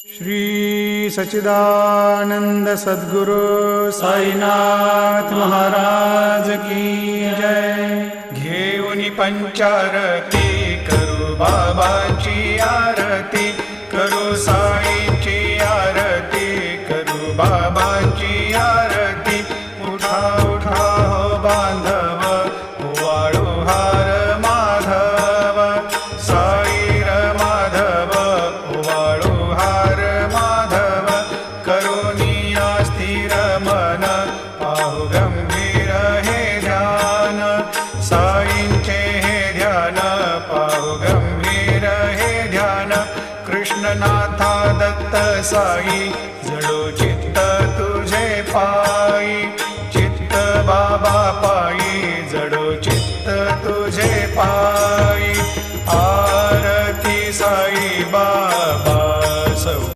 श्री सच्चिदानंद सद्गुरु साईनाथ महाराज की जय। घेऊनी पंचारती करू बाबाची आरती, करू साईंची आरती, करू बाबाची आरती। उठा उठा हो बांधव, वाळू हार माधव, साईर माधव, वाळू हार माधव। करुणिया स्थिर मन, पाहु गंभीर हे ध्यान, साईंचे हे ध्यान, पाहु गंभीर हे ध्यान। कृष्णनाथा दत्त साई जडोची